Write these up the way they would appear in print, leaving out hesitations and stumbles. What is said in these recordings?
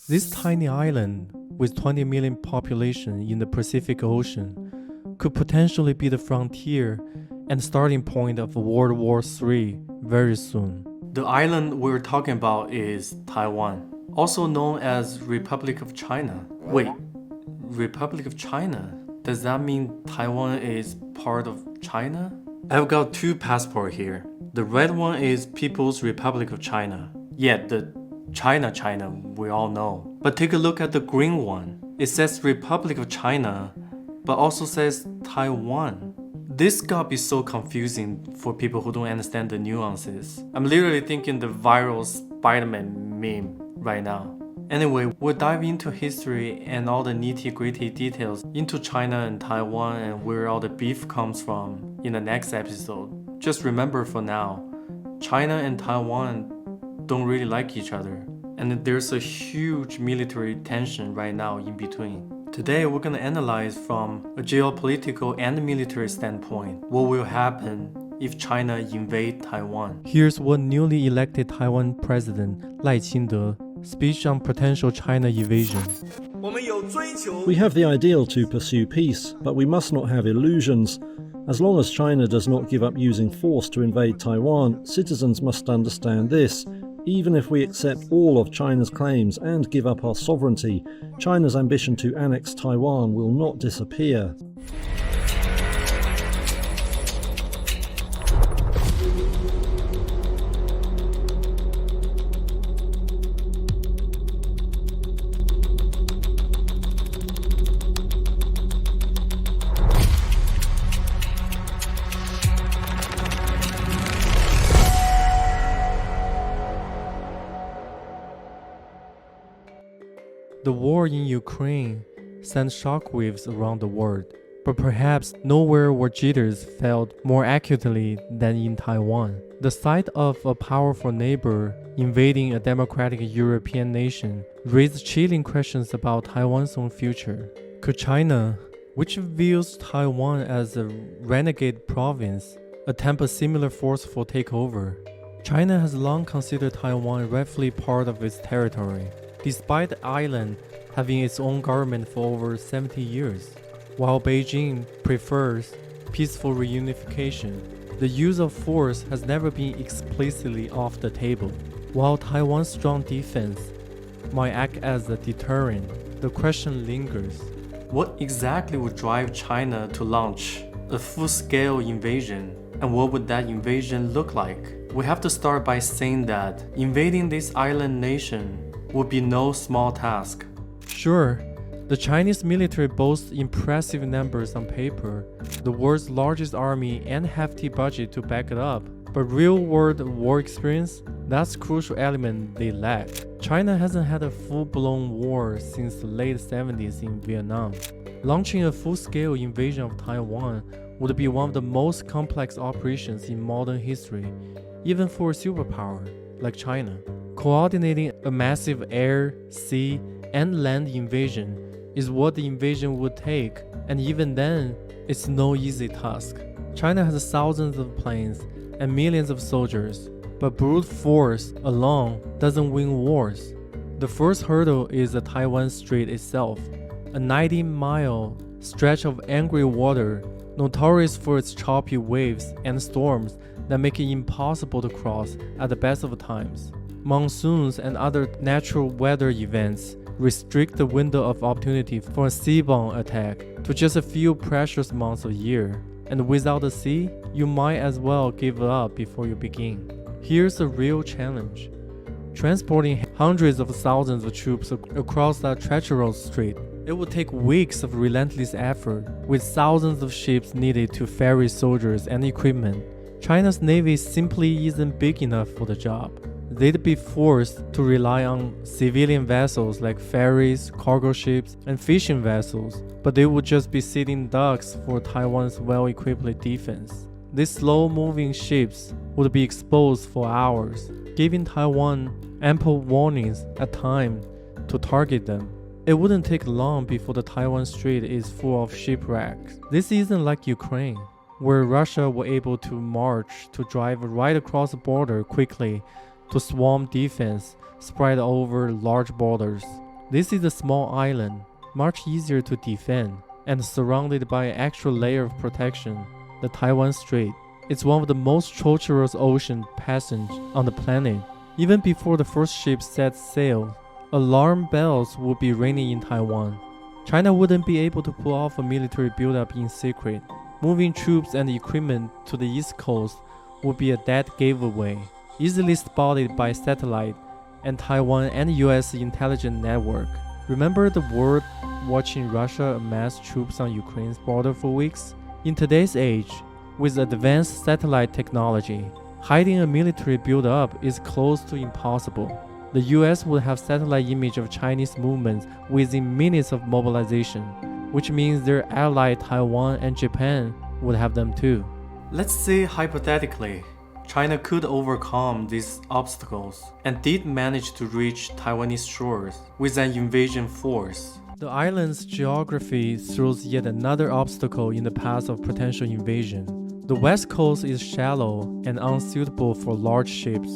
This tiny island, with 20 million population in the Pacific Ocean, could potentially be the frontier and starting point of World War III very soon. The island we're talking about is Taiwan, also known as Republic of China. Wait, Republic of China? Does that mean Taiwan is part of China? I've got two passports here. The red one is People's Republic of China. Yeah, the China we all know. But take a look at the green one. It says Republic of China, but also says Taiwan. This gotta be so confusing for people who don't understand the nuances. I'm literally thinking the viral Spider-Man meme right now. Anyway, we'll dive into history and all the nitty-gritty details into China and Taiwan and where all the beef comes from in the next episode. Just remember for now, China and Taiwan don't really like each other, and there's a huge military tension right now in between. Today we're going to analyze from a geopolitical and military standpoint what will happen if China invade Taiwan. Here's what newly elected Taiwan President Lai Ching-te speech on potential China invasion. We have the ideal to pursue peace, but we must not have illusions. As long as China does not give up using force to invade Taiwan, citizens must understand this. Even if we accept all of China's claims and give up our sovereignty, China's ambition to annex Taiwan will not disappear. The war in Ukraine sent shockwaves around the world, but perhaps nowhere were jitters felt more acutely than in Taiwan. The sight of a powerful neighbor invading a democratic European nation raised chilling questions about Taiwan's own future. Could China, which views Taiwan as a renegade province, attempt a similar forceful takeover? China has long considered Taiwan rightfully part of its territory, despite the island having its own government for over 70 years. While Beijing prefers peaceful reunification, the use of force has never been explicitly off the table. While Taiwan's strong defense might act as a deterrent, the question lingers. What exactly would drive China to launch a full-scale invasion, and what would that invasion look like? We have to start by saying that invading this island nation would be no small task. Sure, the Chinese military boasts impressive numbers on paper, the world's largest army and hefty budget to back it up, but real-world war experience, that's a crucial element they lack. China hasn't had a full-blown war since the late 70s in Vietnam. Launching a full-scale invasion of Taiwan would be one of the most complex operations in modern history, even for a superpower like China. Coordinating a massive air, sea, and land invasion is what the invasion would take, and even then, it's no easy task. China has thousands of planes and millions of soldiers, but brute force alone doesn't win wars. The first hurdle is the Taiwan Strait itself, a 90-mile stretch of angry water, notorious for its choppy waves and storms that make it impossible to cross at the best of times. Monsoons and other natural weather events restrict the window of opportunity for a seaborne attack to just a few precious months a year, and without the sea, you might as well give up before you begin. Here's a real challenge. Transporting hundreds of thousands of troops across that treacherous strait. It would take weeks of relentless effort, with thousands of ships needed to ferry soldiers and equipment. China's navy simply isn't big enough for the job. They'd be forced to rely on civilian vessels like ferries, cargo ships, and fishing vessels, but they would just be sitting ducks for Taiwan's well-equipped defense. These slow-moving ships would be exposed for hours, giving Taiwan ample warnings at time to target them. It wouldn't take long before the Taiwan Strait is full of shipwrecks. This isn't like Ukraine, where Russia were able to march to drive right across the border quickly to swarm defense spread over large borders. This is a small island, much easier to defend, and surrounded by an extra layer of protection, the Taiwan Strait. It's one of the most treacherous ocean passages on the planet. Even before the first ship set sail, alarm bells would be ringing in Taiwan. China wouldn't be able to pull off a military buildup in secret. Moving troops and equipment to the east coast would be a dead giveaway, easily spotted by satellite and Taiwan and US intelligence network. Remember the world watching Russia amass troops on Ukraine's border for weeks? In today's age, with advanced satellite technology, hiding a military buildup is close to impossible. The US would have satellite image of Chinese movements within minutes of mobilization, which means their ally Taiwan and Japan would have them too. Let's say hypothetically, China could overcome these obstacles and did manage to reach Taiwanese shores with an invasion force. The island's geography throws yet another obstacle in the path of potential invasion. The west coast is shallow and unsuitable for large ships.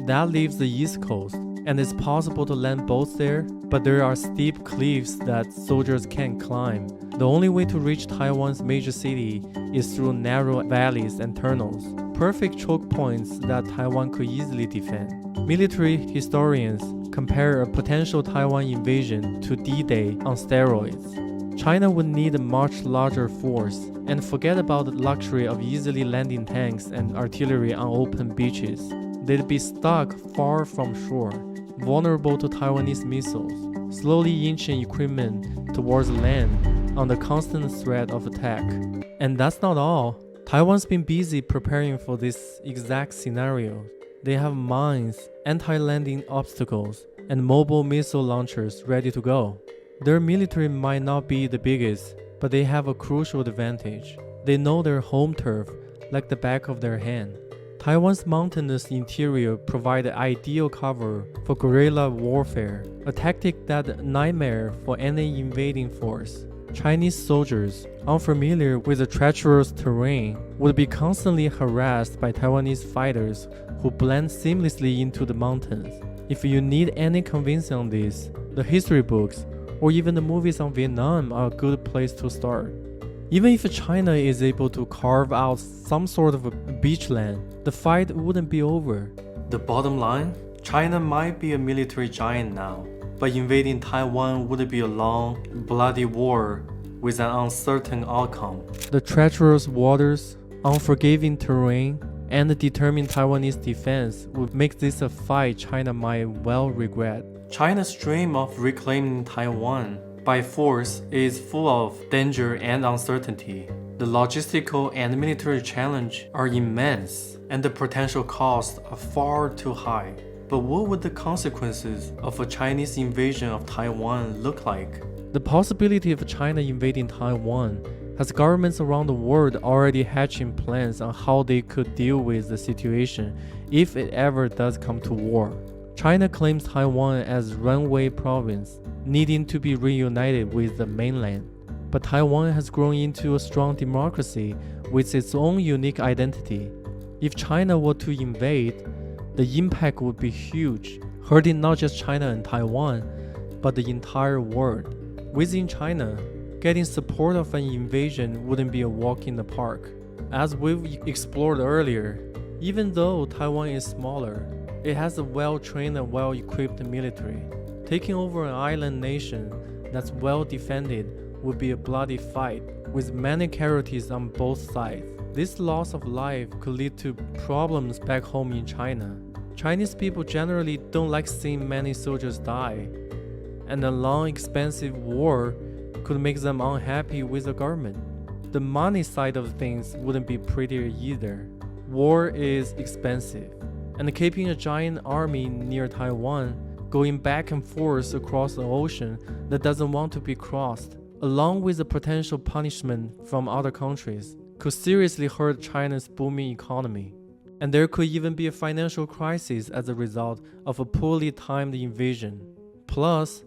That leaves the east coast, and it's possible to land boats there, but there are steep cliffs that soldiers can't climb. The only way to reach Taiwan's major city is through narrow valleys and tunnels, perfect choke points that Taiwan could easily defend. Military historians compare a potential Taiwan invasion to D-Day on steroids. China would need a much larger force, and forget about the luxury of easily landing tanks and artillery on open beaches. They'd be stuck far from shore, vulnerable to Taiwanese missiles, slowly inching equipment towards land under constant threat of attack. And that's not all. Taiwan's been busy preparing for this exact scenario. They have mines, anti-landing obstacles, and mobile missile launchers ready to go. Their military might not be the biggest, but they have a crucial advantage. They know their home turf like the back of their hand. Taiwan's mountainous interior provides ideal cover for guerrilla warfare, a tactic that's a nightmare for any invading force. Chinese soldiers, unfamiliar with the treacherous terrain, would be constantly harassed by Taiwanese fighters who blend seamlessly into the mountains. If you need any convincing on this, the history books or even the movies on Vietnam are a good place to start. Even if China is able to carve out some sort of a beachland, the fight wouldn't be over. The bottom line? China might be a military giant now, but invading Taiwan would be a long, bloody war with an uncertain outcome. The treacherous waters, unforgiving terrain, and the determined Taiwanese defense would make this a fight China might well regret. China's dream of reclaiming Taiwan by force is full of danger and uncertainty. The logistical and military challenge are immense, and the potential costs are far too high. But what would the consequences of a Chinese invasion of Taiwan look like? The possibility of China invading Taiwan has governments around the world already hatching plans on how they could deal with the situation if it ever does come to war. China claims Taiwan as runaway province, needing to be reunited with the mainland. But Taiwan has grown into a strong democracy with its own unique identity. If China were to invade, the impact would be huge, hurting not just China and Taiwan, but the entire world. Within China, getting support of an invasion wouldn't be a walk in the park. As we've explored earlier, even though Taiwan is smaller, it has a well-trained and well-equipped military. Taking over an island nation that's well defended would be a bloody fight, with many casualties on both sides. This loss of life could lead to problems back home in China. Chinese people generally don't like seeing many soldiers die, and a long, expensive war could make them unhappy with the government. The money side of things wouldn't be prettier either. War is expensive, and keeping a giant army near Taiwan, going back and forth across the ocean that doesn't want to be crossed, along with the potential punishment from other countries, could seriously hurt China's booming economy. And there could even be a financial crisis as a result of a poorly timed invasion. Plus,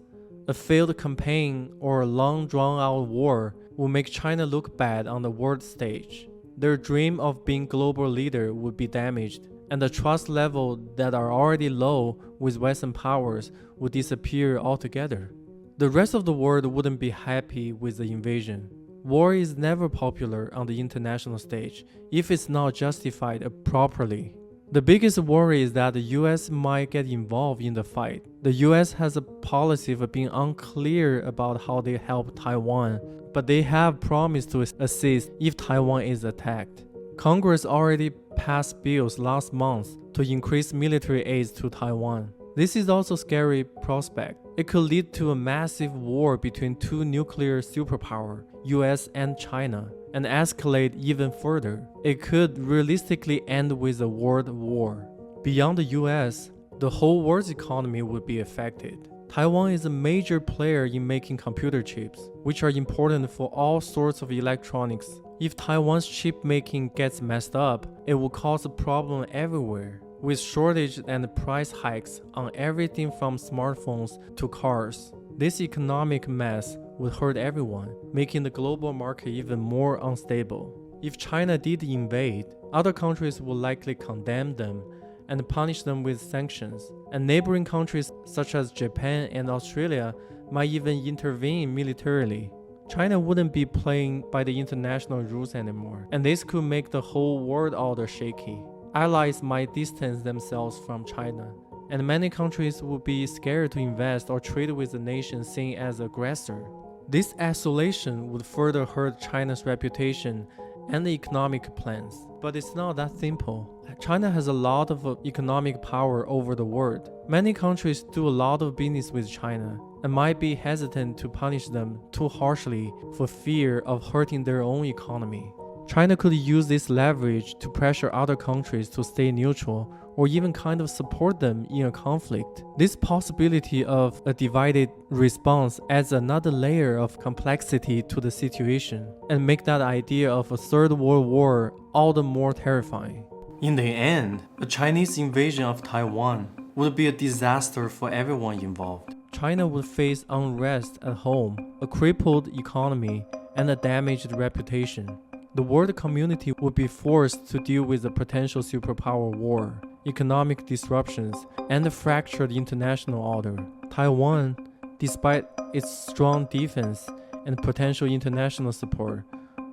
a failed campaign or a long drawn-out war will make China look bad on the world stage. Their dream of being global leader would be damaged, and the trust level that are already low with Western powers would disappear altogether. the rest of the world wouldn't be happy with the invasion. War is never popular on the international stage if it's not justified properly. The biggest worry is that the US might get involved in the fight. The US has a policy of being unclear about how they help Taiwan, but they have promised to assist if Taiwan is attacked. Congress already passed bills last month to increase military aid to Taiwan. This is also a scary prospect. It could lead to a massive war between two nuclear superpowers, US and China, and escalate even further. It could realistically end with a world war. Beyond the US, the whole world's economy would be affected. Taiwan is a major player in making computer chips, which are important for all sorts of electronics. If Taiwan's chip making gets messed up, it will cause a problem everywhere, with shortage and price hikes on everything from smartphones to cars. This economic mess would hurt everyone, making the global market even more unstable. If China did invade, other countries would likely condemn them and punish them with sanctions, and neighboring countries such as Japan and Australia might even intervene militarily. China wouldn't be playing by the international rules anymore, and this could make the whole world order shaky. Allies might distance themselves from China, and many countries would be scared to invest or trade with the nation seen as aggressor. This isolation would further hurt China's reputation and the economic plans. But it's not that simple. China has a lot of economic power over the world. Many countries do a lot of business with China and might be hesitant to punish them too harshly for fear of hurting their own economy. China could use this leverage to pressure other countries to stay neutral or even kind of support them in a conflict. This possibility of a divided response adds another layer of complexity to the situation and make that idea of a third world war all the more terrifying. In the end, a Chinese invasion of Taiwan would be a disaster for everyone involved. China would face unrest at home, a crippled economy, and a damaged reputation. The world community would be forced to deal with a potential superpower war, economic disruptions, and a fractured international order. Taiwan, despite its strong defense and potential international support,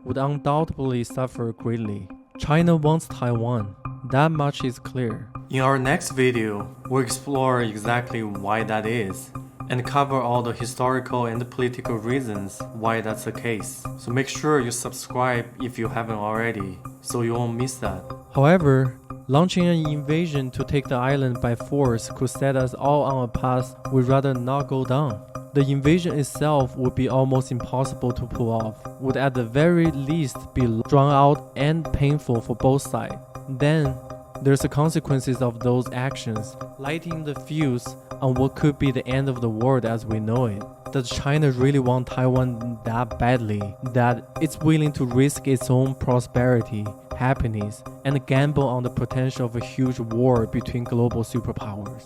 would undoubtedly suffer greatly. China wants Taiwan. That much is clear. In our next video, we'll explore exactly why that is, and cover all the historical and political reasons why that's the case. So make sure you subscribe if you haven't already, so you won't miss that. However, launching an invasion to take the island by force could set us all on a path we'd rather not go down. The invasion itself would be almost impossible to pull off, would at the very least be drawn out and painful for both sides. Then, there's the consequences of those actions, lighting the fuse on what could be the end of the world as we know it. Does China really want Taiwan that badly that it's willing to risk its own prosperity, happiness, and gamble on the potential of a huge war between global superpowers?